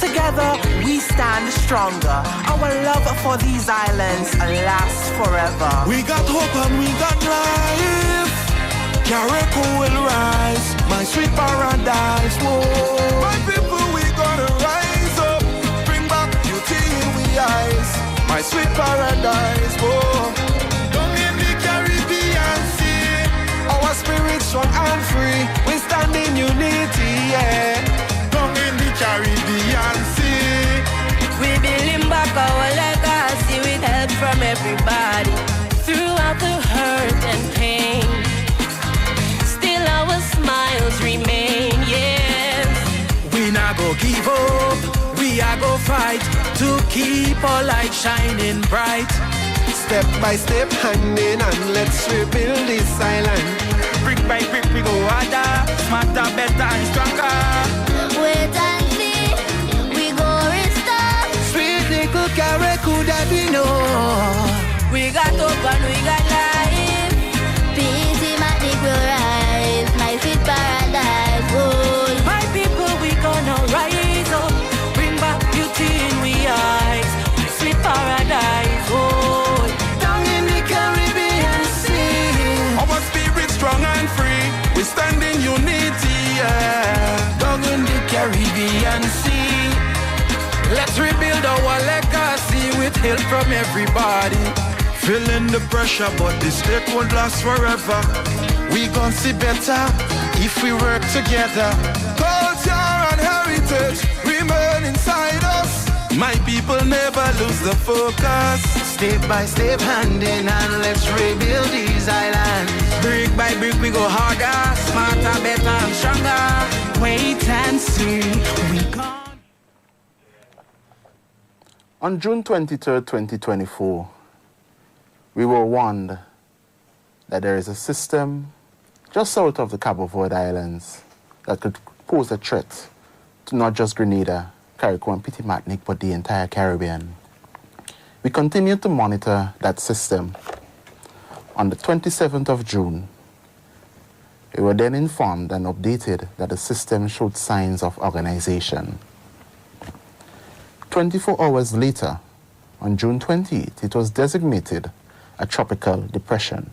together we stand stronger. Our love for these islands lasts forever. We got hope and we got life. Carrico will rise, my sweet paradise. Whoa. My people, we gonna rise up, bring back beauty in we eyes, my sweet paradise. Whoa. Down in the Caribbean Sea, our spirit strong and free. We stand in unity, yeah. Down in the Caribbean Sea, we building back our legacy with help from everybody. Throughout the hurt and pain, still our smiles remain, yes. We not go give up, we are go fight to keep our light shining bright. step by step, hand in hand, let's rebuild this island. Brick by brick we go harder, smarter, better and stronger. Wait and see, we go restore. Sweet little Carrico that we know. We got hope and we got life. Peace, magic will rise, my sweet paradise. Oh. My people, we gonna rise up, bring back beauty in we eyes, my sweet paradise. Oh. Down in the Caribbean Sea, our spirit strong and free, we stand in unity, yeah. down in the Caribbean Sea, let's rebuild our legacy with help from everybody. Feeling the pressure, but this state won't last forever. We gon' see better if we work together. Culture and heritage remain inside us. My people never lose the focus. Step by step, hand in hand, let's rebuild these islands. Brick by brick we go harder, smarter, better and stronger. Wait and see, we gone. On June 23rd, 2024, we were warned that there is a system just south of the Cabo Verde Islands that could pose a threat to not just Grenada, Carrico and Petit Martinique, but the entire Caribbean. We continued to monitor that system. On the 27th of June, we were then informed and updated that the system showed signs of organization. 24 hours later, on June 28th, it was designated a tropical depression,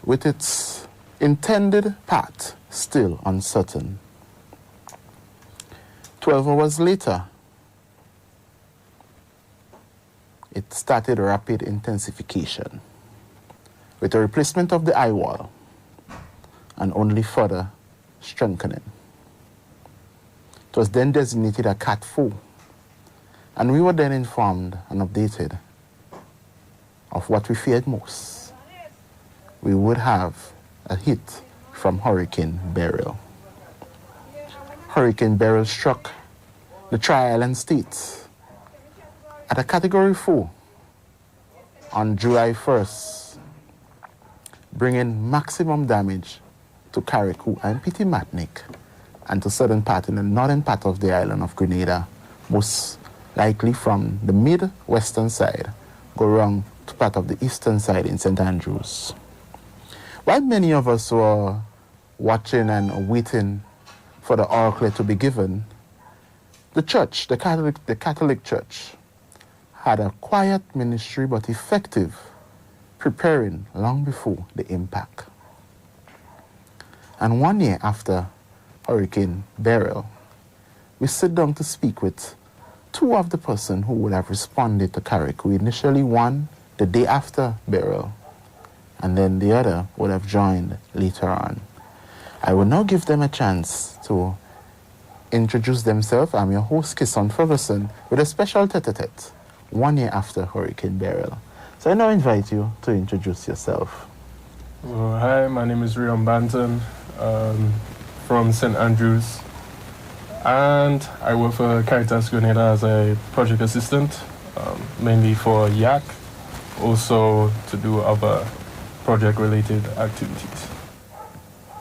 with its intended path still uncertain. 12 hours later, it started rapid intensification, with a replacement of the eye wall and only further strengthening. It was then designated a Cat 4. And we were then informed and updated of what we feared most. We would have a hit from Hurricane Beryl. Hurricane Beryl struck the Tri-Island states at a Category 4 on July 1st, bringing maximum damage to Carrico and Petit Martinique and to certain part in the northern part of the island of Grenada, most likely from the mid-western side, go around to part of the eastern side in St. Andrews. While many of us were watching and waiting for the oracle to be given, the church, the Catholic Church, had a quiet ministry but effective, preparing long before the impact. And 1 year after Hurricane Beryl, we sit down to speak with two of the person who would have responded to Carrico. Initially one the day after Beryl, and then the other would have joined later on. I will now give them a chance to introduce themselves. I'm your host, Kisson Ferguson, with a special Tete A Tete, 1 year after Hurricane Beryl. So I now invite you to introduce yourself. Hi, my name is Rion Banton, from St. Andrews. And I work for Caritas Grenada as a project assistant, mainly for YEAC, also to do other project-related activities.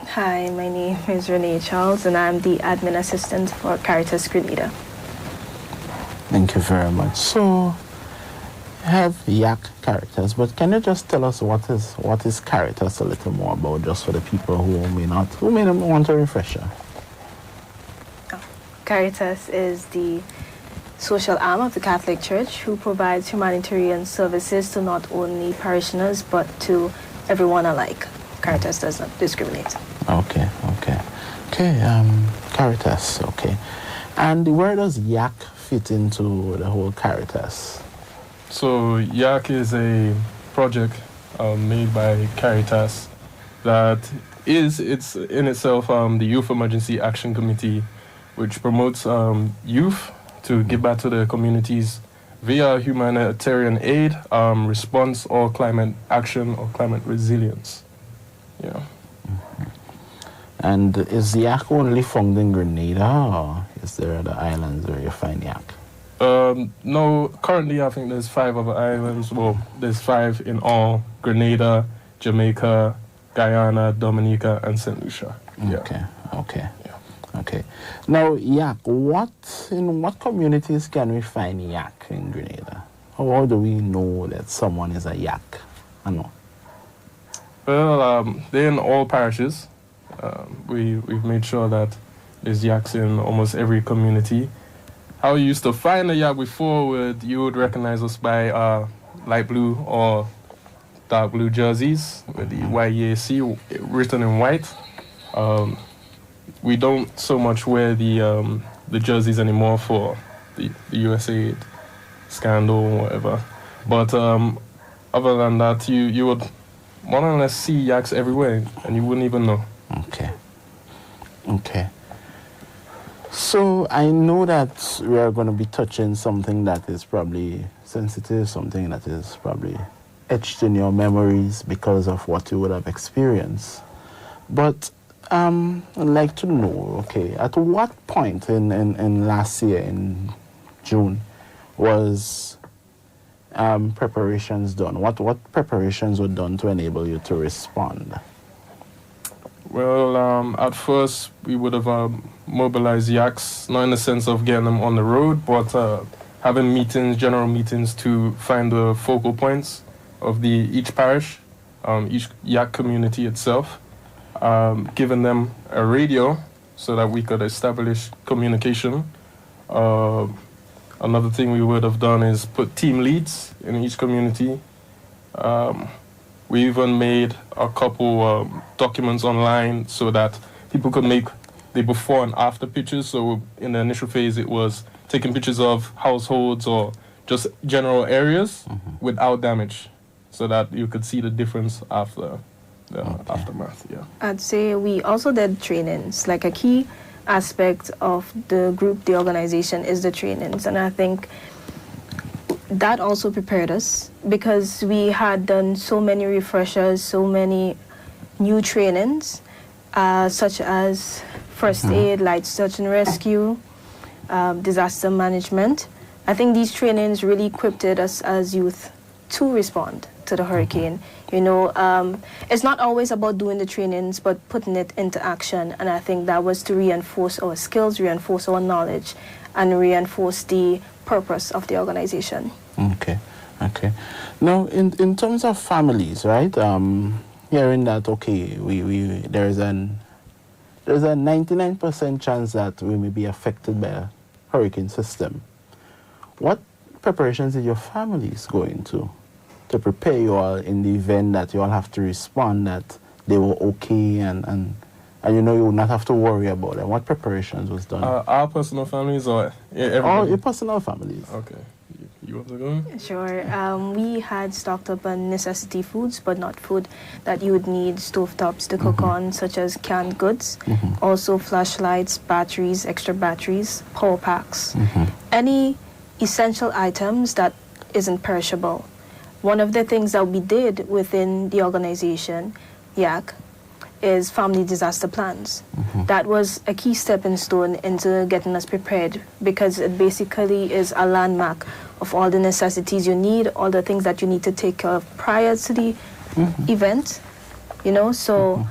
Hi, my name is Renee Charles, and I'm the admin assistant for Caritas Grenada. Thank you very much. So, you have YEAC Caritas, but can you just tell us what is Caritas a little more about, just for the people who may not want a refresher? Caritas is the social arm of the Catholic Church who provides humanitarian services to not only parishioners but to everyone alike. Caritas does not discriminate. Okay. Caritas, okay. And where does YEAC fit into the whole Caritas? So YEAC is a project made by Caritas that it's in itself the Youth Emergency Action Committee, which promotes youth to give back to their communities via humanitarian aid, response, or climate action or climate resilience. Yeah. And is YEAC only found in Grenada, or is there other islands where you find YEAC? No, currently I think there's 5 other islands. Well, there's 5 in all: Grenada, Jamaica, Guyana, Dominica, and St. Lucia. Okay. Okay. Now, YEAC, in what communities can we find YEAC in Grenada? How do we know that someone is a YEAC? I know. Well, they're in all parishes. We've made sure that there's YEACs in almost every community. How you used to find a YEAC before, you would recognize us by light blue or dark blue jerseys with the YEAC written in white. We don't so much wear the jerseys anymore for the USA scandal or whatever. But other than that, you would more or less see YEACs everywhere, and you wouldn't even know. Okay. So I know that we are going to be touching something that is probably sensitive, something that is probably etched in your memories because of what you would have experienced. But I'd like to know, okay, at what point in last year, in June, was preparations done? What preparations were done to enable you to respond? Well, at first we would have mobilized YEACs, not in the sense of getting them on the road, but having meetings, general meetings, to find the focal points of each parish, each YEAC community itself, giving them a radio so that we could establish communication. Another thing we would have done is put team leads in each community. We even made a couple documents online so that people could make the before and after pictures. So in the initial phase, it was taking pictures of households or just general areas without damage, so that you could see the difference after the aftermath. Yeah. I'd say we also did trainings. Like a key aspect of the group, the organization, is the trainings, and I think that also prepared us because we had done so many refreshers, so many new trainings, such as first aid, light search and rescue, disaster management. I think these trainings really equipped us as youth to respond to the hurricane. You know, it's not always about doing the trainings, but putting it into action. And I think that was to reinforce our skills, reinforce our knowledge, and reinforce the purpose of the organization. Okay. Now, in terms of families, right? Hearing that, okay, there's a 99% chance that we may be affected by a hurricane system. What preparations did your families go into to prepare you all in the event that you all have to respond, that they were okay and you know you would not have to worry about them? What preparations was done? Our personal families or everybody? All your personal families. Okay. You want to go? Sure. We had stocked up on necessity foods, but not food that you would need stovetops to cook on, such as canned goods, also flashlights, batteries, extra batteries, power packs, any essential items that isn't perishable. One of the things that we did within the organization, YEAC, is family disaster plans. That was a key stepping stone into getting us prepared, because it basically is a landmark of all the necessities you need, all the things that you need to take care of prior to the event, you know, so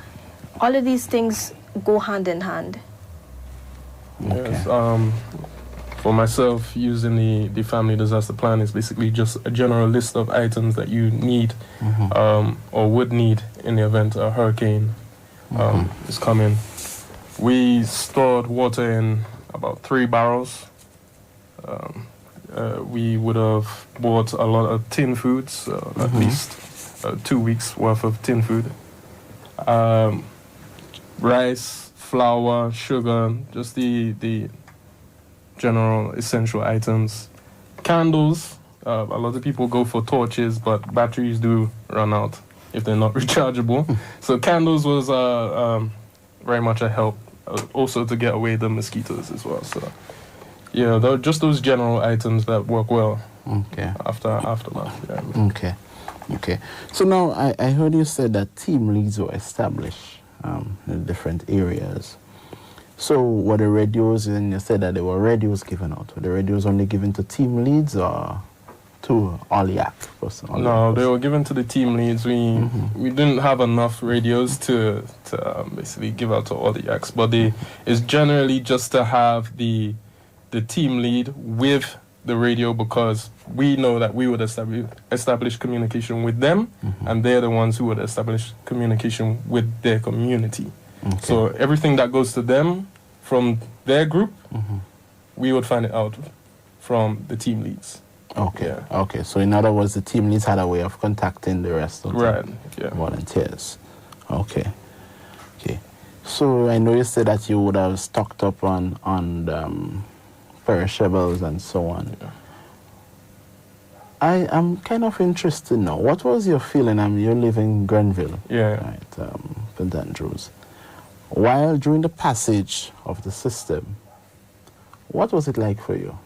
all of these things go hand in hand. Yes, for myself, using the family disaster plan is basically just a general list of items that you need or would need in the event a hurricane is coming. We stored water in about 3 barrels. We would have bought a lot of tin foods, at least 2 weeks worth of tin food. Rice, flour, sugar, just the general essential items. Candles, a lot of people go for torches, but batteries do run out if they're not rechargeable. So candles was very much a help, also to get away the mosquitoes as well. So yeah, just those general items that work well. Okay. Aftermath. Yeah. Okay. So now I heard you said that team leads were established in different areas. So were the radios, and you said that there were radios given out. Were the radios only given to team leads or to all YEAC personnel? No, they were given to the team leads. We didn't have enough radios to basically give out to all the YEACs, but it's generally just to have the team lead with the radio, because we know that we would establish communication with them, and they're the ones who would establish communication with their community. Okay. So everything that goes to them from their group, we would find it out from the team leads. Okay. Yeah. Okay. So in other words, the team leads had a way of contacting the rest of the volunteers. Okay. Okay. So I know you said that you would have stocked up on perishables and so on. Yeah. I am kind of interested now. What was your feeling? You live in Grenville, right, St. Andrews. While during the passage of the system, what was it like for you?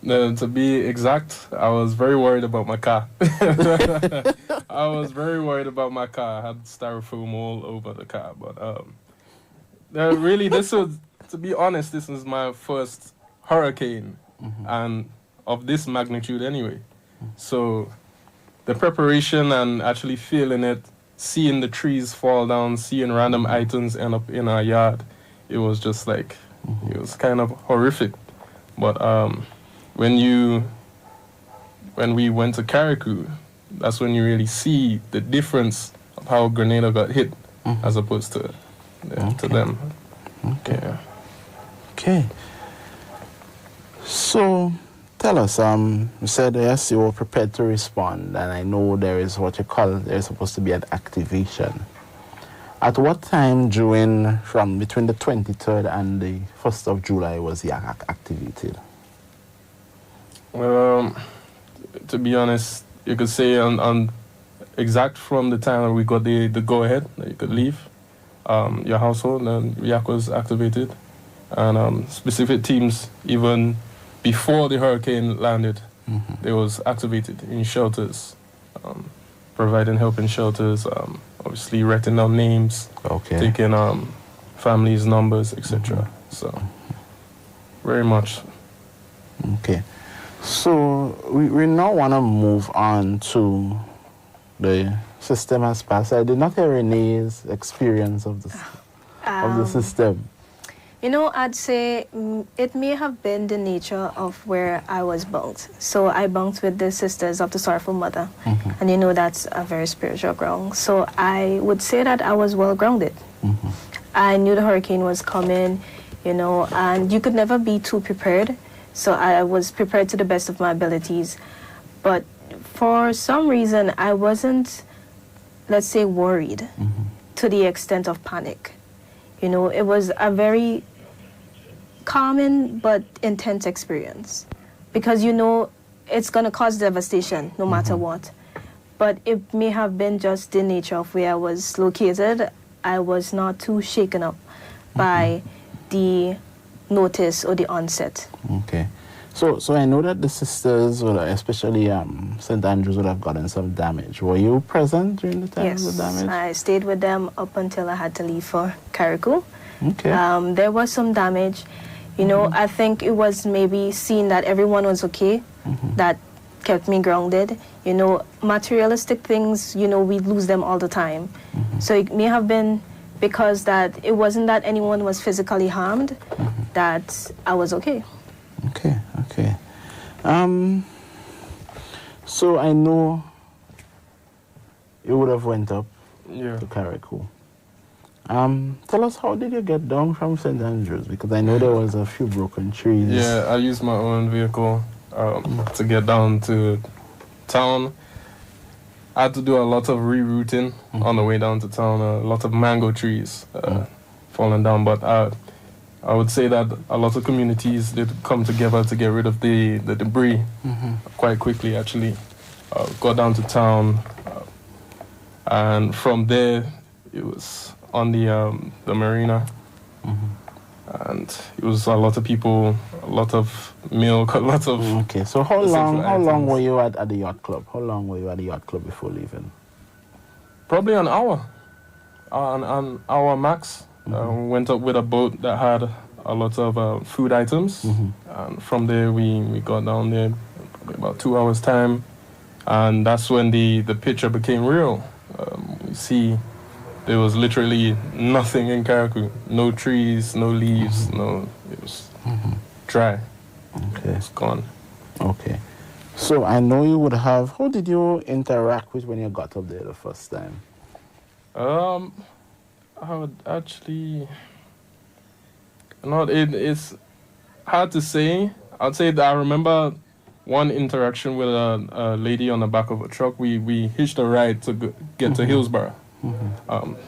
To be exact, I was very worried about my car. I was very worried about my car. I had styrofoam all over the car. But really, to be honest, this was my first hurricane, and of this magnitude anyway. So the preparation and actually feeling it, seeing the trees fall down, seeing random items end up in our yard, it was just like, it was kind of horrific. But when we went to Carriacou, that's when you really see the difference of how Grenada got hit as opposed to them. Okay. Yeah. Okay. So tell us, you said yes, you were prepared to respond, and I know there is what you call, there's supposed to be an activation. At what time between the 23rd and the 1st of July was YEAC activated? Well, to be honest, you could say on exact from the time that we got the go-ahead that you could leave your household, and YEAC was activated. And specific teams, even before the hurricane landed, they was activated in shelters, providing help in shelters, obviously writing down names, taking families' numbers, etc. So, very much. Okay. So, we now want to move on to the system has passed. I did not hear Renee's experience of the system. You know, I'd say it may have been the nature of where I was bunked. So I bunked with the Sisters of the Sorrowful Mother. And you know, that's a very spiritual ground. So I would say that I was well grounded. I knew the hurricane was coming, you know, and you could never be too prepared. So I was prepared to the best of my abilities. But for some reason, I wasn't, let's say, worried to the extent of panic. You know, it was a very calming but intense experience, because you know it's going to cause devastation no matter what. But it may have been just the nature of where I was located. I was not too shaken up by the notice or the onset. Okay. So I know that the sisters, especially St. Andrews, would have gotten some damage. Were you present during the time of the damage? Yes, I stayed with them up until I had to leave for Carriacou. Okay. There was some damage. You know, I think it was maybe seeing that everyone was okay that kept me grounded. You know, materialistic things, you know, we lose them all the time. So it may have been because that it wasn't that anyone was physically harmed that I was okay. Okay. So I know you would have went up to Carriacou. Tell us, how did you get down from St. Andrews? Because I know there was a few broken trees. Yeah, I used my own vehicle to get down to town. I had to do a lot of rerouting on the way down to town. A lot of mango trees falling down, but I would say that a lot of communities did come together to get rid of the debris quite quickly. Actually, got down to town, and from there it was on the marina, and it was a lot of people, a lot of milk, a lot of. Okay, so how long were you at the yacht club? How long were you at the yacht club before leaving? Probably an hour, an hour max. Went up with a boat that had a lot of food items, and from there we got down there probably about 2 hours time, and that's when the picture became real. We see there was literally nothing in Karaku, no trees, no leaves, it was dry. Okay. It's gone. Okay. So I know you would have, how did you interact with when you got up there the first time? I would actually, it's hard to say. I'd say that I remember one interaction with a lady on the back of a truck. We hitched a ride to get to Hillsborough,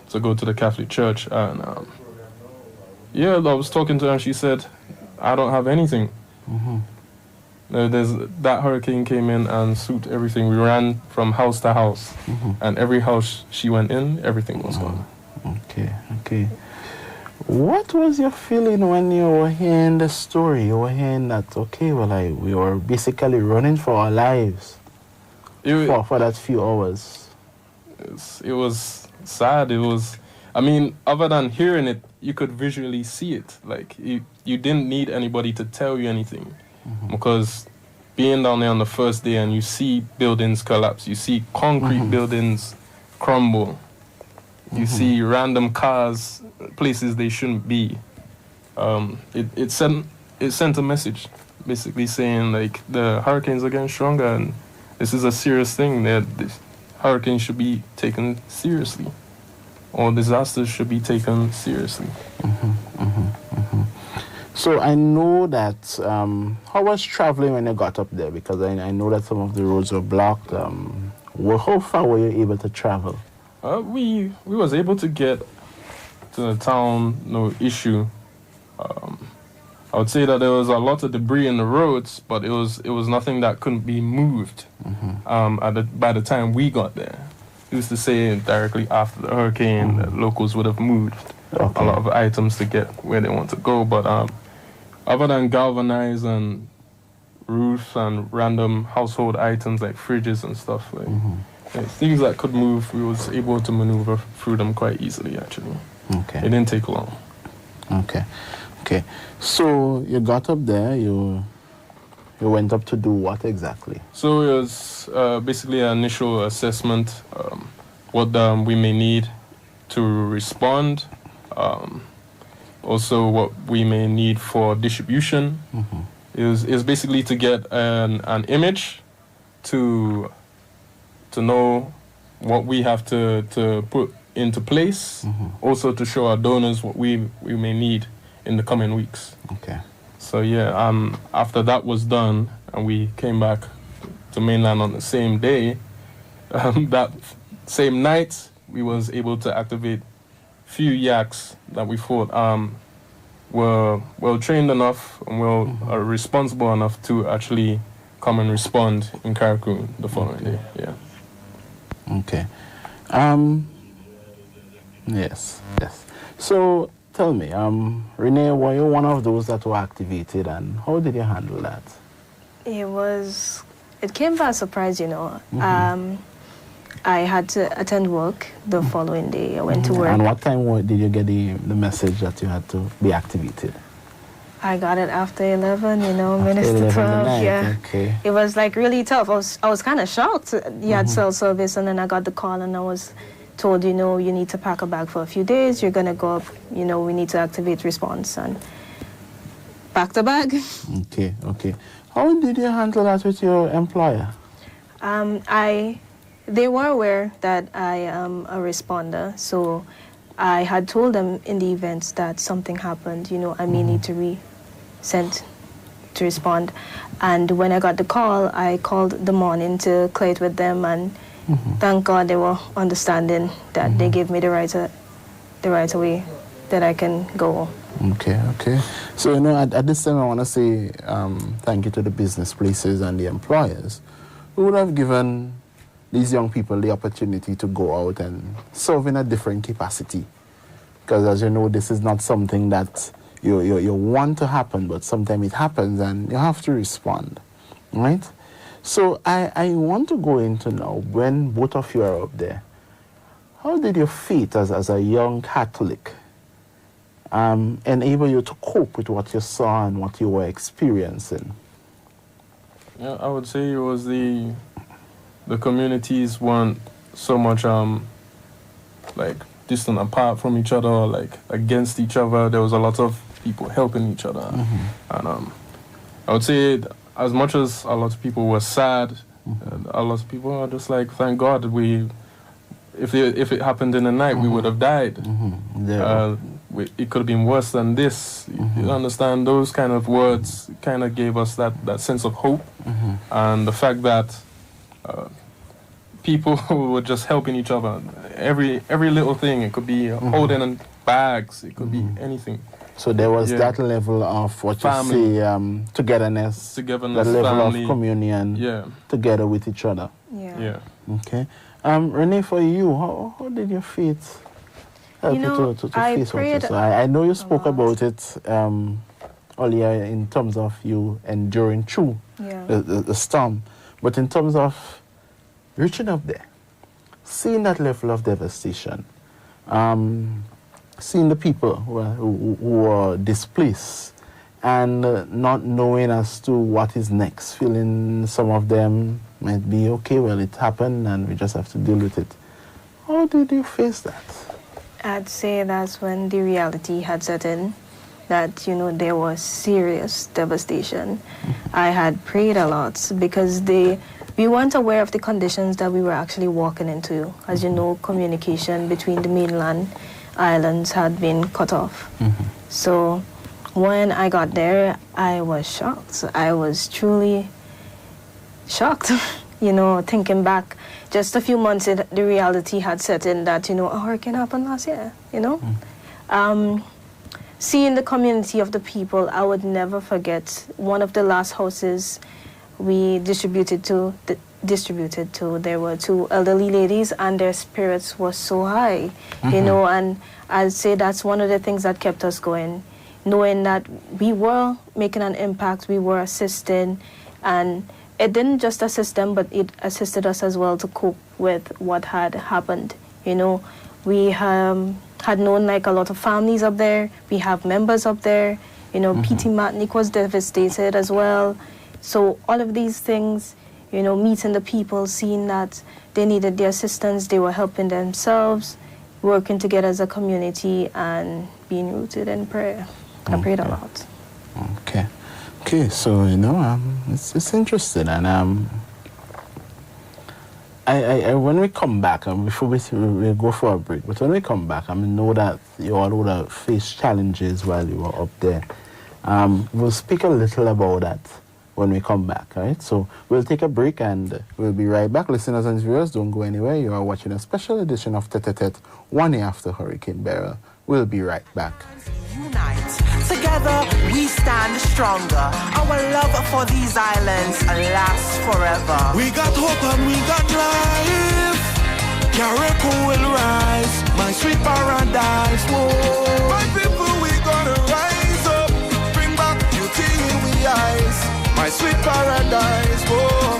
to go to the Catholic Church. And I was talking to her and she said, I don't have anything. That hurricane came in and swooped everything. We ran from house to house, and every house she went in, everything was gone. Okay. What was your feeling when you were hearing the story? You were hearing that, we were basically running for our lives for that few hours. It was sad. It was, other than hearing it, you could visually see it. Like, you didn't need anybody to tell you anything. Because being down there on the first day and you see buildings collapse, you see concrete buildings crumble, you see random cars, places they shouldn't be. It sent a message, basically saying like the hurricanes are getting stronger and this is a serious thing. That this hurricane should be taken seriously, or disasters should be taken seriously. So I know that, how was traveling when you got up there? Because I know that some of the roads were blocked. How far were you able to travel? We was able to get to the town, no issue. I would say that there was a lot of debris in the roads, but it was nothing that couldn't be moved. By the time we got there, who's to say directly after the hurricane, the locals would have moved a lot of items to get where they want to go. But other than galvanized and roofs and random household items like fridges and stuff, like things that could move, we was able to maneuver through them quite easily, actually. Okay. It didn't take long. Okay. So you got up there, you went up to do what exactly? So it was basically an initial assessment, what we may need to respond, also what we may need for distribution. Is basically to get an image to know what we have to put into place, also to show our donors what we may need in the coming weeks. Okay. So after that was done and we came back to mainland on the same day, that same night we was able to activate few YEACs that we thought were well trained enough and responsible enough to actually come and respond in Karaku the following day. Yeah. Okay. Yes. So tell me, Renee, were you one of those that were activated, and how did you handle that? It came by surprise, I had to attend work the following day. I went to work. And what time did you get the message that you had to be activated? I got it after 11, minutes to 12. Yeah. Okay. It was like really tough. I was kind of shocked. You had cell service, and then I got the call, and I was told, you need to pack a bag for a few days. You're going to go up, we need to activate response. And packed the bag. Okay. How did you handle that with your employer? They were aware that I am a responder, so I had told them in the events that something happened, you know, I may need to be sent to respond. And when I got the call, I called the morning to clear it with them, and thank God they were understanding that they gave me the right away that I can go. Okay. So, you know, at this time I want to say thank you to the business places and the employers who would have given these young people the opportunity to go out and serve in a different capacity. Because as you know, this is not something that you want to happen, but sometimes it happens and you have to respond, right? So I want to go into now, when both of you are up there, how did your faith as a young Catholic enable you to cope with what you saw and what you were experiencing? Yeah, I would say it was the communities weren't so much like distant apart from each other, or like against each other. There was a lot of people helping each other, and I would say as much as a lot of people were sad, a lot of people are just like, thank God if it happened in the night, we would have died. It could have been worse than this. You understand? Those kind of words kind of gave us that sense of hope, and the fact that people were just helping each other. Every little thing. It could be holding in bags. It could be anything. So there was that level of what family. You say, togetherness, that level family. of communion, together with each other. Yeah. Okay. Renee, for you, how did your faith help you to face what you saw? I know you spoke about it earlier in terms of you enduring through the storm, but in terms of reaching up there, seeing that level of devastation, seeing the people who were displaced and not knowing as to what is next, feeling some of them might be, okay, well, it happened and we just have to deal with it. How did you face that? I'd say that's when the reality had set in, that, you know, there was serious devastation. I had prayed a lot because we weren't aware of the conditions that we were actually walking into. As you know, communication between the mainland islands had been cut off. So when I got there, I was shocked. I was truly shocked. You know, thinking back, just a few months, the reality had set in that, you know, a hurricane happened last year, you know. Seeing the community of the people, I would never forget one of the last houses we distributed to, there were two elderly ladies, and their spirits were so high, you know, and I'd say that's one of the things that kept us going, knowing that we were making an impact, we were assisting, and it didn't just assist them, but it assisted us as well to cope with what had happened. You know, we had known like a lot of families up there, we have members up there, you know, PT Martinique was devastated as well. So all of these things, you know, meeting the people, seeing that they needed the assistance, they were helping themselves, working together as a community and being rooted in prayer. I prayed a lot. Okay, so, you know, it's interesting, and I when we come back, before we go for a break, but when we come back, I know that you all would have faced challenges while you were up there. We'll speak a little about that when we come back, right? So we'll take a break and we'll be right back. Listeners and viewers, don't go anywhere. You are watching a special edition of Tete A Tete 1 year after Hurricane Beryl. We'll be right back. Unite. Together we stand stronger. Our love for these islands lasts forever. We got hope and we got life. Carrico will rise, my sweet paradise. Whoa. My people, we gonna rise up. Bring back beauty in we eyes, my sweet paradise. Whoa.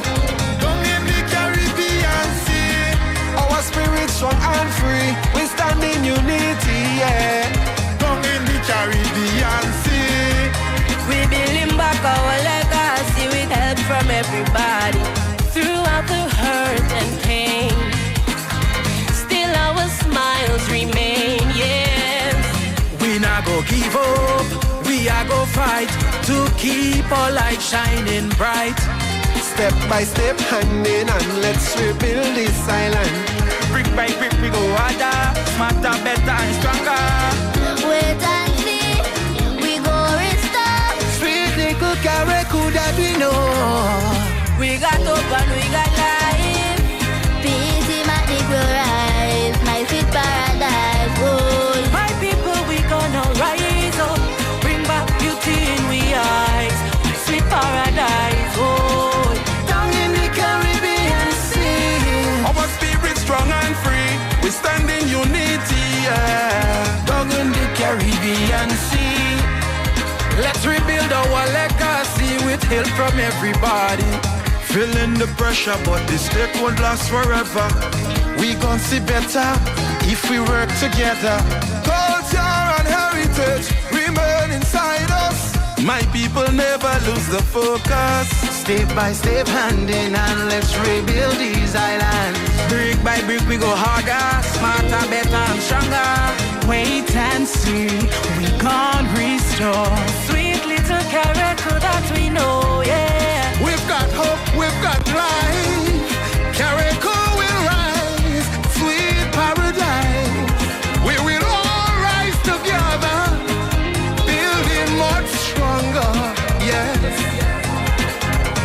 Down in the Caribbean Sea, our spirits strong and free. We stand in unity, yeah. Down in the Caribbean Sea, We building back our legacy with help from everybody. Throughout the hurt and pain, still our smiles remain, yes. We not go give up, we are go fight to keep our light shining bright. step by step, hand in hand, let's rebuild this island. Brick by brick we go harder, smarter, better and stronger. Wait and see, we go restore. Sweet little Carriacou that we know. We got hope and we got life. Peace in my will rise, my sweet paradise. Oh, My people, we gonna rise up. Bring back beauty in we eyes. My sweet paradise. Oh, Down in the Caribbean Sea, Our spirit strong and free. We stand in unity, yeah. down in the Caribbean Sea. Let's rebuild our legacy with help from everybody. Feeling the pressure, but this state won't last forever. We gon' see better if we work together. Culture and heritage remain inside us. My people never lose the focus. Step by step, hand in hand, let's rebuild these islands. Brick by brick, we go harder, smarter, better and stronger. Wait and see, we gon' restore. sweet little Carriacou that we know, yeah. We've got hope, we've got life. Carriacou will rise, Sweet paradise, we will all rise together, building much stronger, yes.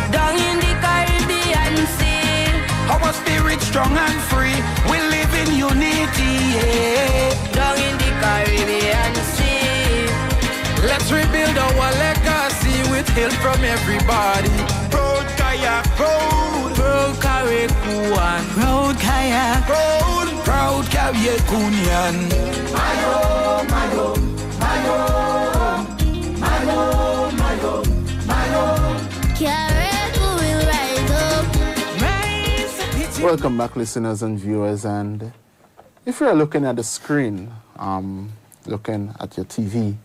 Down in the Caribbean Sea. Our spirit strong and free, we live in unity, yeah. Down in the Caribbean Sea. Let's rebuild our legacy with help from everybody. proud kayak, proud, Proud Carriacouan, proud kayak, proud Carriacouan. Carriacou will rise up. Welcome back, listeners and viewers. And if you're looking at the screen, looking at your TV,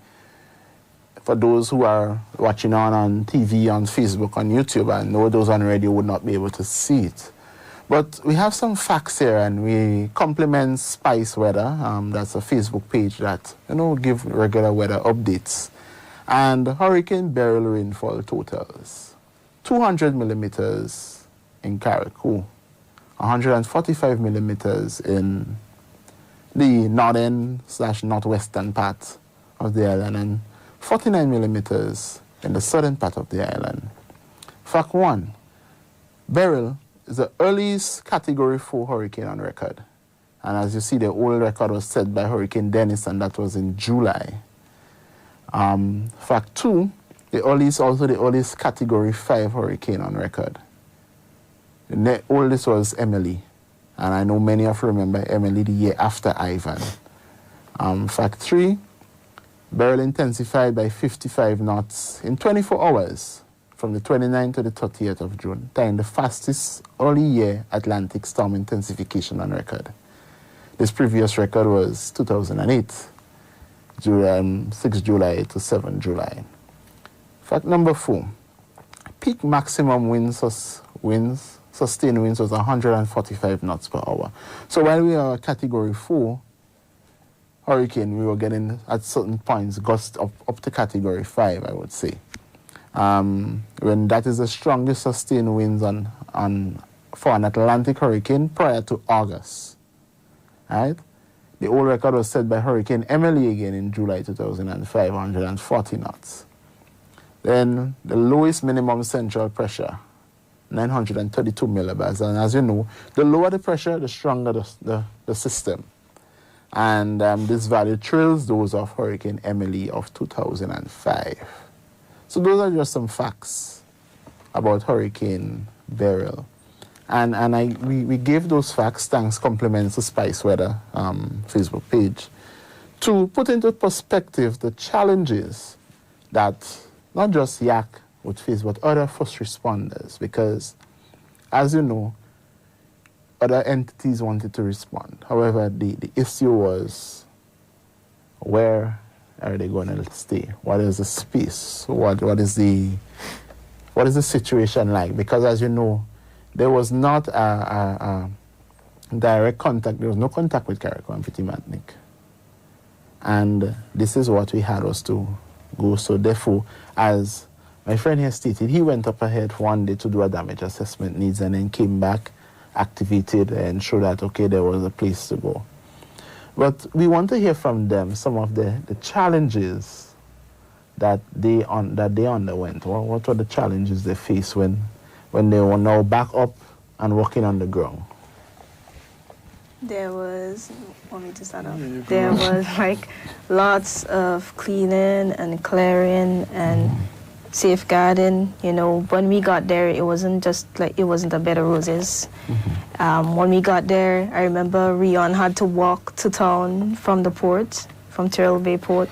for those who are watching on TV, on Facebook, on YouTube, I know those on radio would not be able to see it. But we have some facts here, and we compliment Spice Weather. That's a Facebook page that, give regular weather updates. And Hurricane Beryl rainfall totals: 200 millimeters in Carriacou, 145 millimeters in the northern/northwestern part of the island, and 49 millimeters in the southern part of the island. Fact 1, Beryl is the earliest Category 4 hurricane on record. And as you see, the old record was set by Hurricane Dennis, and that was in July. Fact 2, the earliest Category 5 hurricane on record. The oldest was Emily, and I know many of you remember Emily the year after Ivan. Fact 3, Beryl intensified by 55 knots in 24 hours from the 29th to the 30th of June, tying the fastest early year Atlantic storm intensification on record. This previous record was 2008, 6 July to 7 July. Fact number 4, peak maximum sustained winds was 145 knots per hour. So while we are Category 4 hurricane, we were getting at certain points gusts up to Category 5, I would say. When that is the strongest sustained winds for an Atlantic hurricane prior to August. Right? The old record was set by Hurricane Emily again in July 2005, 140 knots. Then the lowest minimum central pressure, 932 millibars. And as you know, the lower the pressure, the stronger the system. And this value trails those of Hurricane Emily of 2005. So those are just some facts about Hurricane Beryl. And we gave those facts, thanks, compliments to Spice Weather Facebook page, to put into perspective the challenges that not just YEAC would face, but other first responders. Because, as you know, other entities wanted to respond. However, the issue was, where are they going to stay? What is the space? What is the situation like? Because, as you know, there was not a direct contact. There was no contact with Carriacou and Petit-Martinique. And this is what we had us to go. So therefore, as my friend here stated, he went up ahead for one day to do a damage assessment needs and then came back activated and show that, okay, there was a place to go. But we want to hear from them some of the challenges that they underwent. What were the challenges they faced when they were now back up and working on the ground? There was, want me to start off? There was like lots of cleaning and clearing and safeguarding. You know, when we got there, it wasn't a bed of roses. When we got there, I remember Rion had to walk to town from the port, from Terrell Bay Port,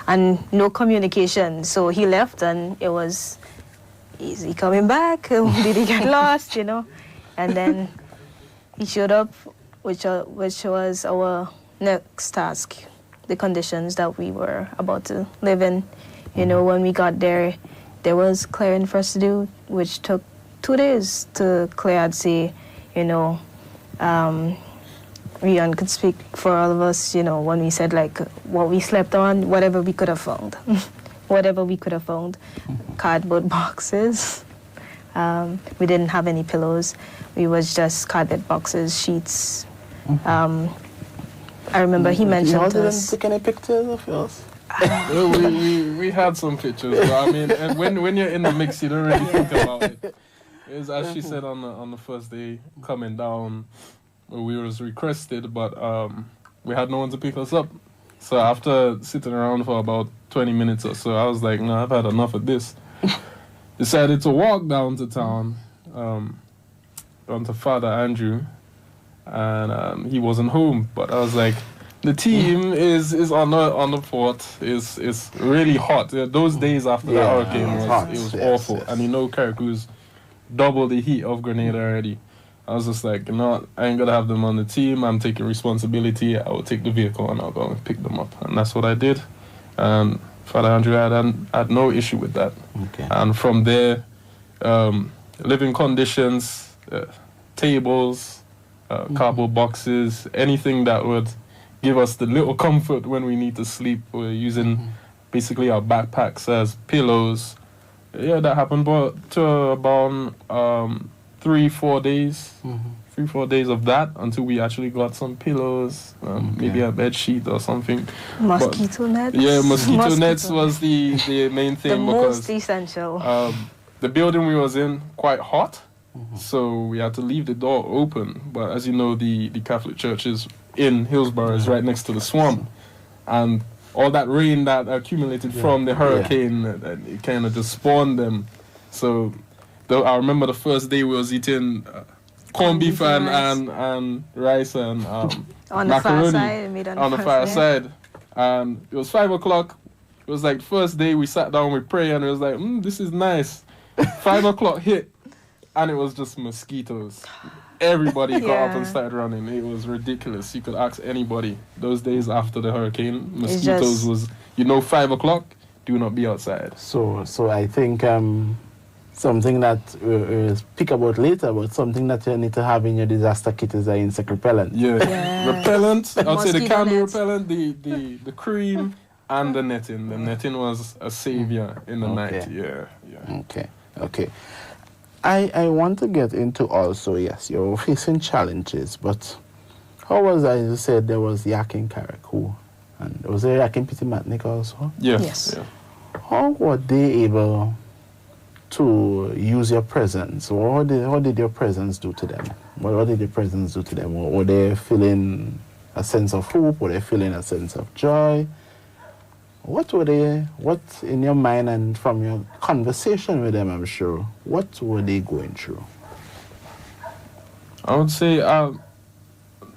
and no communication. So he left, and it was, is he coming back? Did he get lost, you know? And then he showed up, which was our next task, the conditions that we were about to live in. You know, when we got there was clearing for us to do, which took 2 days to clear. I'd say, you know, Rion could speak for all of us, you know, when we said like what we slept on, whatever we could have found. Whatever we could have found. Cardboard boxes. We didn't have any pillows. We was just cardboard boxes, sheets. I remember he mentioned to us. Take any pictures of yours? we had some pictures, but I mean, and when you're in the mix, you don't really think about it. It's, as she said on the first day coming down, we was requested, but we had no one to pick us up. So after sitting around for about 20 minutes or so, I was like, no, I've had enough of this. Decided to walk down to town, down to Father Andrew, and he wasn't home. But I was like, the team is on the fort. It's really hot. Those days after the hurricane it was awful. Yes. And you know, Carricou's double the heat of Grenada already. I was just like, you know, I ain't gonna have them on the team. I'm taking responsibility. I will take the vehicle and I'll go and pick them up. And that's what I did. And Father Andrew had no issue with that. Okay. And from there, living conditions, tables, cardboard boxes, anything that would give us the little comfort when we need to sleep. We're using basically our backpacks as pillows. Yeah, that happened to about 3-4 days. 3-4 days of that until we actually got some pillows, maybe a bed sheet or something. Mosquito nets? Yeah, mosquito nets was the main thing. The most essential. The building we was in, quite hot, so we had to leave the door open. But as you know, the Catholic Church is in Hillsborough, is right next to the swamp. And all that rain that accumulated from the hurricane, it kind of just spawned them. So I remember the first day we was eating corned beef and rice and on macaroni the on the far side. And it was 5 o'clock. It was like the first day we sat down, we prayed, and it was like, this is nice. 5 o'clock hit, and it was just mosquitoes. Everybody got up and started running. It was ridiculous. You could ask anybody. Those days after the hurricane, mosquitoes was, 5 o'clock, do not be outside. So I think something that we'll speak about later, but something that you need to have in your disaster kit is an insect repellent. Yeah. Repellent, I'd say the candle nets. repellent, the cream, and the netting. The netting was a savior in the night. Yeah. Okay. I want to get into also, yes, you're facing challenges, but how was that? You said there was YEAC in Carriacou, and was there YEAC in Pitimatnik also? Yes. Yeah. How were they able to use your presence? What did your presence do to them? What did your presence do to them? Were they feeling a sense of hope? Were they feeling a sense of joy? What in your mind and from your conversation with them, I'm sure, what were they going through? I would say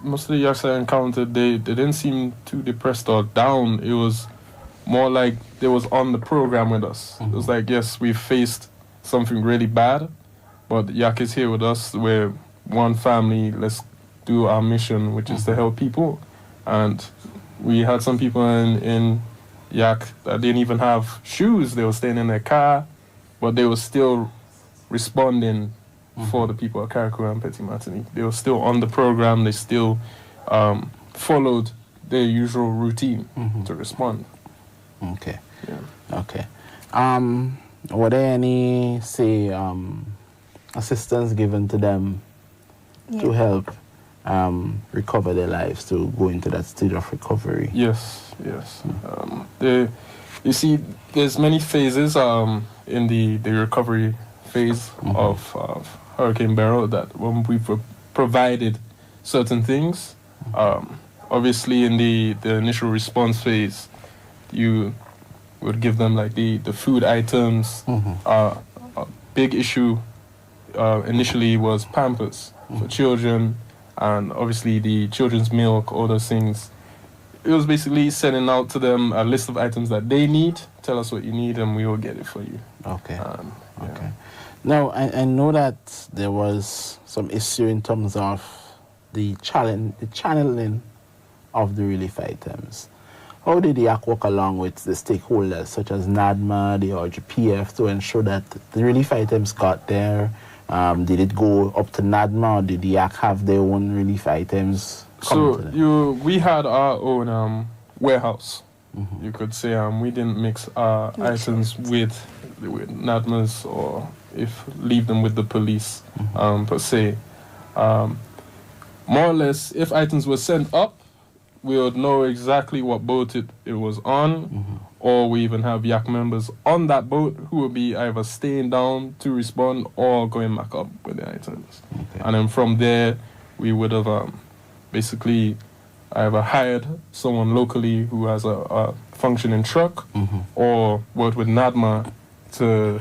most of the YEACs I encountered, they didn't seem too depressed or down. It was more like they was on the program with us. It was like, yes, we faced something really bad, but YEAC is here with us. We're one family. Let's do our mission, which is to help people. And we had some people in YEAC that didn't even have shoes. They were staying in their car, but they were still responding for the people at Carriacou and Petit Martinique. They were still on the program. They still followed their usual routine to respond. Okay. Yeah. Okay. Were there any, say, assistance given to them to help recover their lives, to go into that state of recovery. Yes. You see, there's many phases in the recovery phase of Hurricane Beryl, that when we've provided certain things, obviously in the initial response phase, you would give them like the food items. A big issue initially was Pampers for children, and obviously the children's milk, all those things. It was basically sending out to them a list of items that they need. Tell us what you need and we will get it for you. Okay. Okay. Now, I know that there was some issue in terms of the channeling of the relief items. How did the YEAC work along with the stakeholders such as NADMA, the RGPF, to ensure that the relief items got there? Did it go up to NADMA, or did the YEAC have their own relief items? We had our own warehouse. You could say we didn't mix our items with NADMA's, or leave them with the police per se. More or less, if items were sent up, we would know exactly what boat it was on, or we even have YEAC members on that boat who will be either staying down to respond or going back up with the items. Okay. And then from there, we would have basically either hired someone locally who has a functioning truck, or worked with NADMA to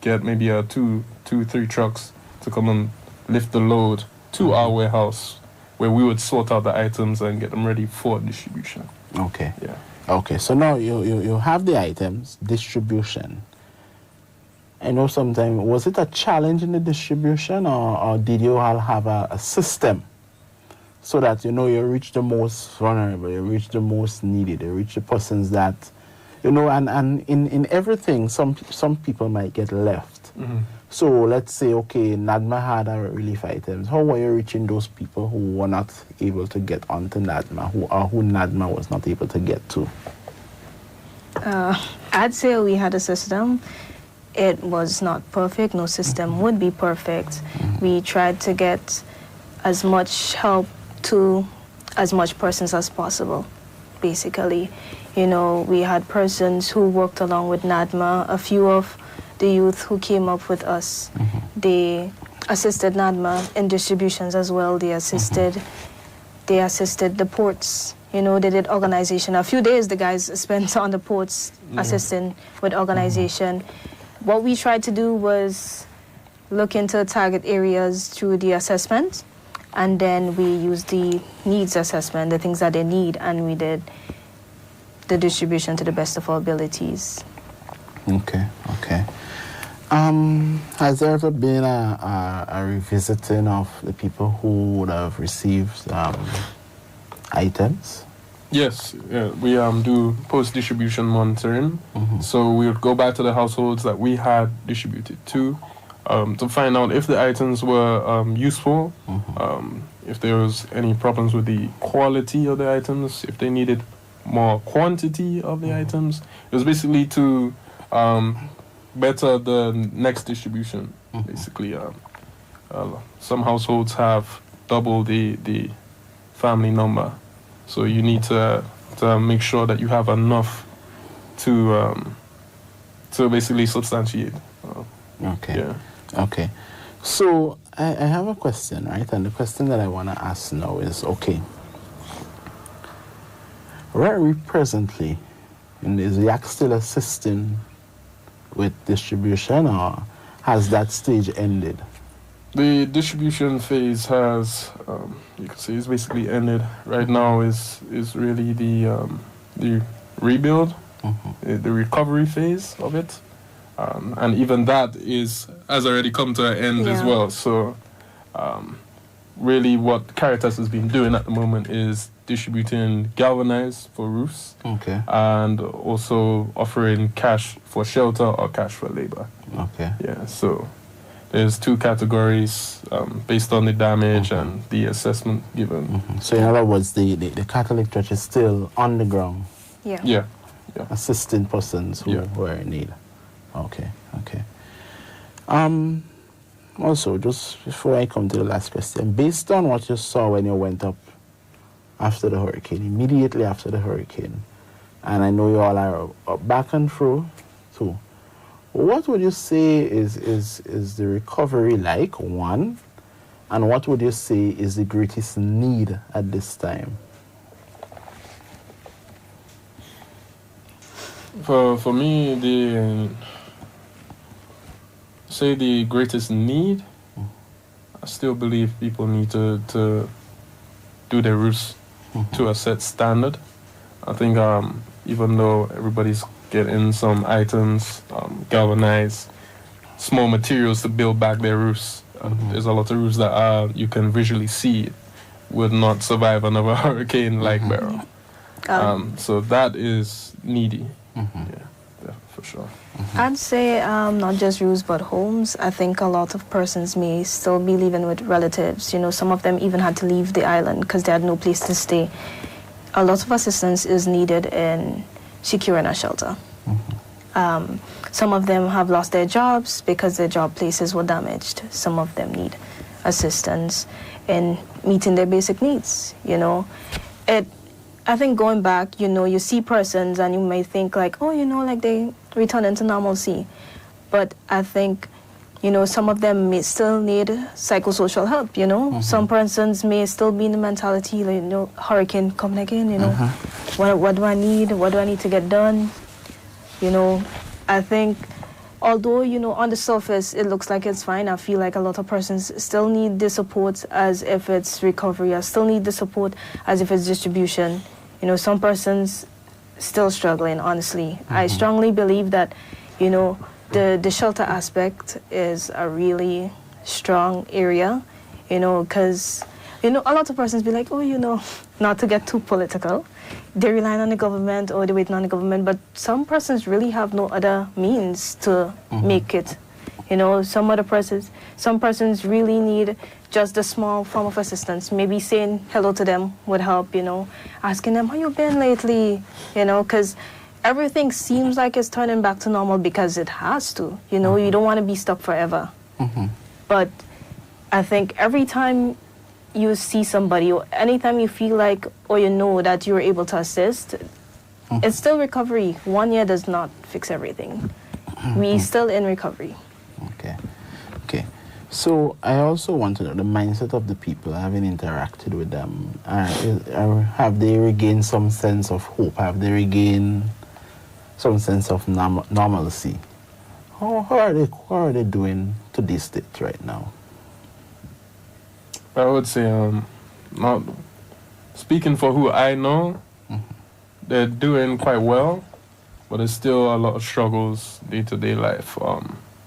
get maybe 2-3 trucks to come and lift the load to our warehouse, where we would sort out the items and get them ready for distribution. Okay. Yeah. Okay, so now you have the items, distribution. I know sometimes, was it a challenge in the distribution, or did you all have a system so that, you reach the most vulnerable, you reach the most needed, you reach the persons that, and in everything, some people might get left. So let's say, okay, NADMA had our relief items. How were you reaching those people who were not able to get onto NADMA, who NADMA was not able to get to? I'd say we had a system. It was not perfect. No system would be perfect. We tried to get as much help to as much persons as possible, basically. We had persons who worked along with NADMA, a few of the youth who came up with us. They assisted NADMA in distributions as well. They assisted the ports. They did organization. A few days the guys spent on the ports assisting with organization. What we tried to do was look into target areas through the assessment, and then we used the needs assessment, the things that they need, and we did the distribution to the best of our abilities. Okay. Has there ever been a revisiting of the people who would have received items? Yes, we do post-distribution monitoring. So we would go back to the households that we had distributed to find out if the items were useful, if there was any problems with the quality of the items, if they needed more quantity of the items. It was basically to better the next distribution, basically. Some households have double the family number, so you need to make sure that you have enough to basically substantiate. Okay. Yeah. Okay. So I have a question, right? And the question that I want to ask now is, okay, where are we presently? And is YEAC still assisting with distribution, or has that stage ended? The distribution phase has, you could say, is basically ended. Right now is really the rebuild, the recovery phase of it, and even that has already come to an end as well. So, really, what Caritas has been doing at the moment is distributing galvanized for roofs, and also offering cash for shelter or cash for labor. Yeah, so there's 2 categories based on the damage and the assessment given. So in other words, the Catholic Church is still on the ground, assisting persons who are in need. Okay. Also, just before I come to the last question, based on what you saw when you went up after the hurricane, immediately after the hurricane, and I know you all are up back and through too, what would you say is the recovery like, one, and what would you say is the greatest need at this time? For me, the greatest need, I still believe people need to do their roofs to a set standard. I think even though everybody's getting some items, galvanized, small materials to build back their roofs, there's a lot of roofs that you can visually see would not survive another hurricane like Beryl. So that is needy. Yeah, for sure. I'd say not just roofs but homes. I think a lot of persons may still be living with relatives. You know, some of them even had to leave the island because they had no place to stay. A lot of assistance is needed in securing a shelter. Some of them have lost their jobs because their job places were damaged. Some of them need assistance in meeting their basic needs, you know. I think going back, you know, you see persons and you may think like, oh, you know, like they return into normalcy. But I think, you know, some of them may still need psychosocial help, you know. Some persons may still be in the mentality, like, you know, hurricane coming again, you know. What do I need? What do I need to get done? You know, I think, although, you know, on the surface it looks like it's fine, I feel like a lot of persons still need the support as if it's recovery. I still need the support as if it's distribution. You know, some persons still struggling, honestly. I strongly believe that, you know, the shelter aspect is a really strong area, you know, because, you know, a lot of persons be like, oh, you know, not to get too political, they're relying on the government or they're waiting on the government, but some persons really have no other means to make it. You know, some persons really need just a small form of assistance. Maybe saying hello to them would help, you know, asking them, how you been lately, you know, because everything seems like it's turning back to normal because it has to, you know, you don't want to be stuck forever. But I think every time you see somebody or anytime you feel like or you know that you're able to assist, it's still recovery. 1 year does not fix everything. We still in recovery. Okay. So I also want to know the mindset of the people having interacted with them. Have they regained some sense of hope? Have they regained some sense of normalcy? How are they doing to this date right now? I would say, not speaking for who I know, they're doing quite well, but there's still a lot of struggles day-to-day life.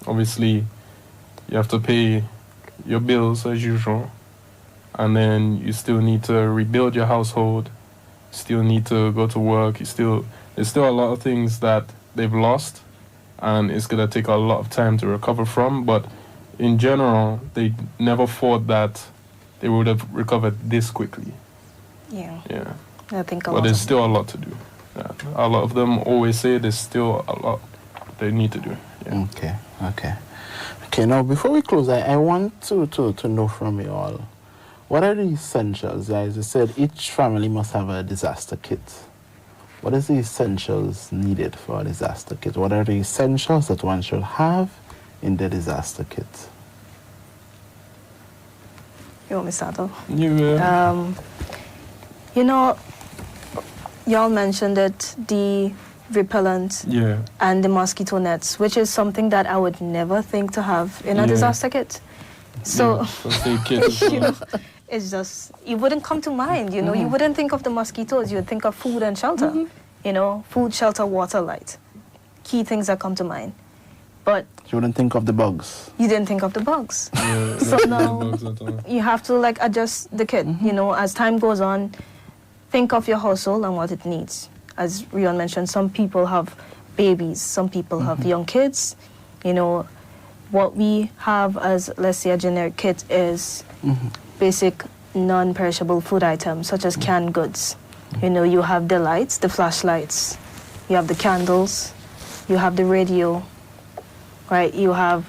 Obviously, you have to pay your bills as usual, and then you still need to rebuild your household, still need to go to work. There's still a lot of things that they've lost, and it's going to take a lot of time to recover from, but in general, they never thought that they would have recovered this quickly. Yeah. I think but there's still a lot to do. Yeah. A lot of them always say there's still a lot they need to do. Yeah. Okay, now before we close, I want to know from you all, what are the essentials? As you said, each family must have a disaster kit. What is the essentials needed for a disaster kit? What are the essentials that one should have in the disaster kit? You want me to start off? You will. You know, y'all mentioned it, the repellent and the mosquito nets, which is something that I would never think to have in a disaster kit. So, you know, it's just, it wouldn't come to mind, you know, you wouldn't think of the mosquitoes, you would think of food and shelter, you know, food, shelter, water, light. Key things that come to mind. But you wouldn't think of the bugs. You didn't think of the bugs. So now you have to like adjust the kit, you know, as time goes on, think of your household and what it needs. As Rion mentioned, some people have babies, some people have young kids. You know, what we have as, let's say, a generic kit is basic non-perishable food items, such as canned goods. You know, you have the lights, the flashlights, you have the candles, you have the radio, right? You have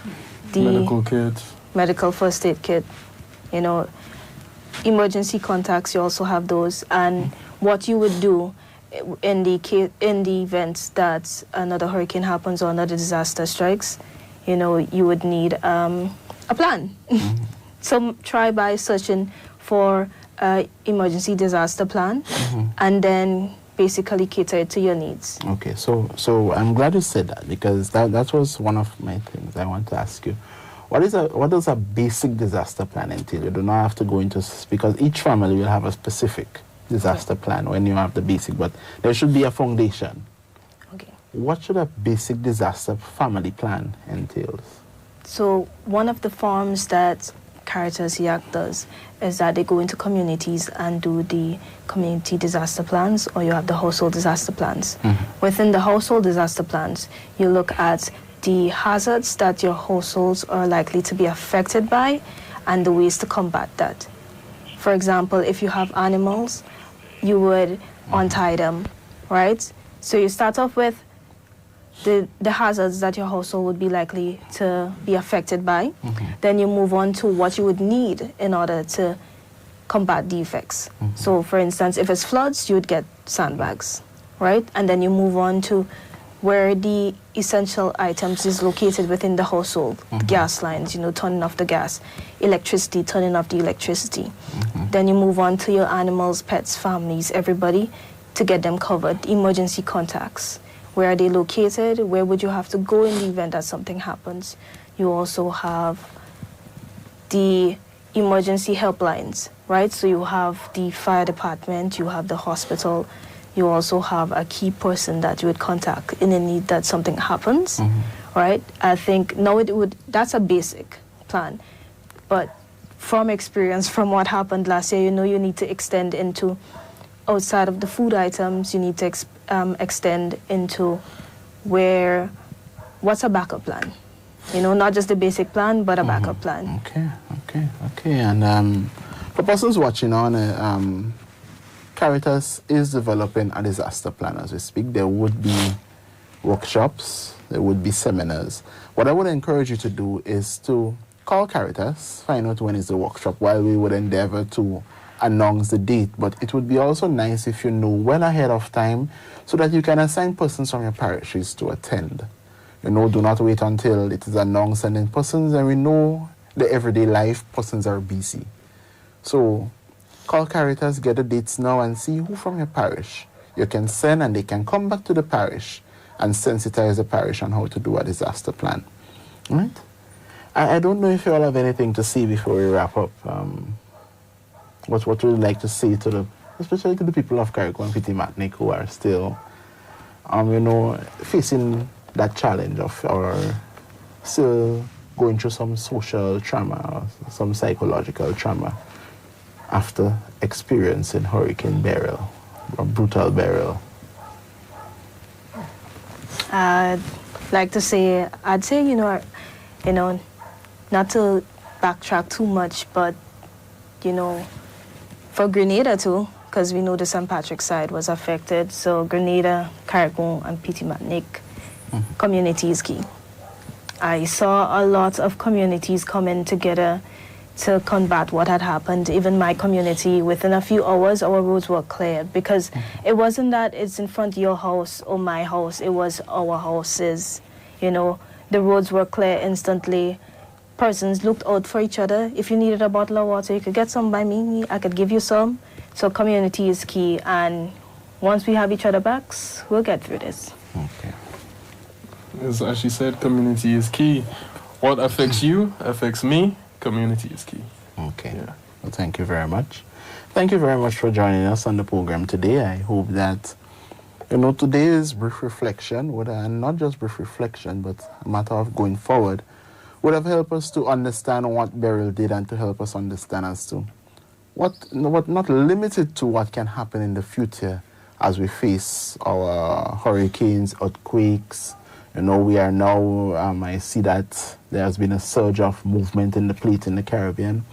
the medical kit. medical first aid kit, you know, emergency contacts, you also have those. And what you would do in the event that another hurricane happens or another disaster strikes, you know, you would need a plan. So try by searching for emergency disaster plan, and then basically cater it to your needs. Okay, so I'm glad you said that, because that was one of my things I want to ask you. What does a basic disaster plan entail? You do not have to go into, because each family will have a specific disaster plan when you have the basic, but there should be a foundation. Okay. What should a basic disaster family plan entails? So one of the forms that Caritas YEAC does is that they go into communities and do the community disaster plans, or you have the household disaster plans. Within the household disaster plans, you look at the hazards that your households are likely to be affected by and the ways to combat that. For example, if you have animals, you would untie them, right? So you start off with the hazards that your household would be likely to be affected by. Then you move on to what you would need in order to combat the effects. So for instance, if it's floods, you would get sandbags, right? And then you move on to where the essential items is located within the household. The gas lines, you know, turning off the gas, electricity, turning off the electricity. Then you move on to your animals, pets, families, everybody, to get them covered. Emergency contacts. Where are they located? Where would you have to go in the event that something happens? You also have the emergency helplines, right? So you have the fire department, you have the hospital, you also have a key person that you would contact in the need that something happens, right? I think now that's a basic plan, but from experience, from what happened last year, you know, you need to extend into outside of the food items, you need to extend into what's a backup plan? You know, not just the basic plan, but a backup plan. Okay. And for persons watching on, Caritas is developing a disaster plan as we speak. There would be workshops, there would be seminars. What I would encourage you to do is to call Caritas, find out when is the workshop, while we would endeavor to announce the date. But it would be also nice if you know well ahead of time so that you can assign persons from your parishes to attend. You know, do not wait until it is announced and then persons, and we know the everyday life, persons are busy. So call Caritas, get the dates now and see who from your parish you can send, and they can come back to the parish and sensitize the parish on how to do a disaster plan. All right? I don't know if you all have anything to say before we wrap up. What would you like to say to especially to the people of Carriacou and Petit Martinique who are still, you know, facing that challenge of, or still going through some social trauma or some psychological trauma after experiencing Hurricane Beryl, or brutal Beryl? I'd say, you know, not to backtrack too much, but, you know, for Grenada too, because we know the St. Patrick's side was affected, so Grenada, Carriacou, and Petit Martinique community is key. I saw a lot of communities coming together to combat what had happened. Even my community, within a few hours, our roads were cleared, because it wasn't that it's in front of your house or my house, it was our houses. You know, the roads were clear instantly. Persons looked out for each other. If you needed a bottle of water, you could get some by me, I could give you some. So community is key, and once we have each other backs, we'll get through this. Okay. As she said, community is key. What affects you affects me. Community is key. Okay. Yeah. Well, thank you very much. Thank you very much for joining us on the program today. I hope that, you know, today's brief reflection, and not just brief reflection, but a matter of going forward, would have helped us to understand what Beryl did, and to help us understand as to what not limited to what can happen in the future as we face our hurricanes, earthquakes. You know, we are now, I see that there has been a surge of movement in the plate in the Caribbean.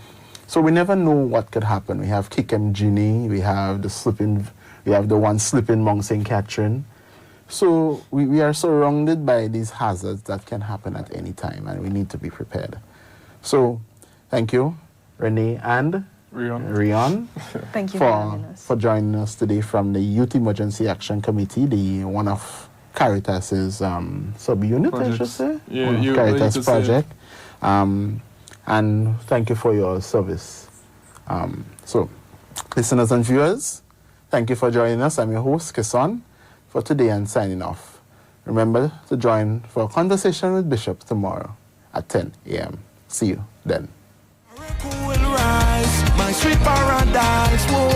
So we never know what could happen. We have Kikem-Genie, we have the one slipping Mount St. Catherine. So we are surrounded by these hazards that can happen at any time, and we need to be prepared. So Thank you, Renee and Rion. Thank you for having us. For joining us today from the Youth Emergency Action Committee, the one of Caritas's sub-unit, I should say. Yeah, Caritas project. And thank you for your service. So, listeners and viewers, thank you for joining us. I'm your host, Kesson, for today and signing off. Remember to join for a conversation with Bishop tomorrow at 10 a.m. See you then. Will rise, my sweet paradise. Whoa.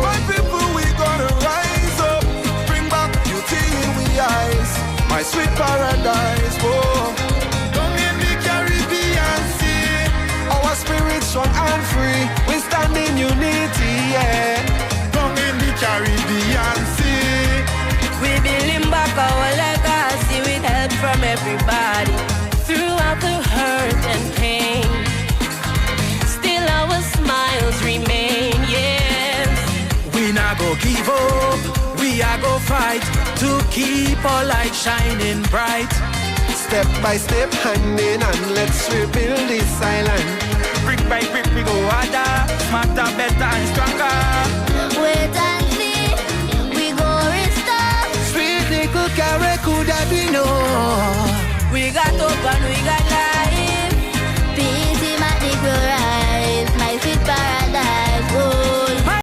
My people, we gonna rise up, bring back beauty in we eyes. My sweet paradise. Whoa. Come in the Caribbean sea, our spirit strong and free. We stand in unity, yeah. Come in the Caribbean sea. We building back our legacy with help from everybody throughout the hurt and pain. Still our smiles remain, yes. We not go give up, we are go fight to keep our light shining bright. Step by step, hand in hand, let's rebuild this island. Brick by brick we go harder, smarter, better and stronger. Wait and see, we go restore. Sweet little carrot could have been no. We got up and we got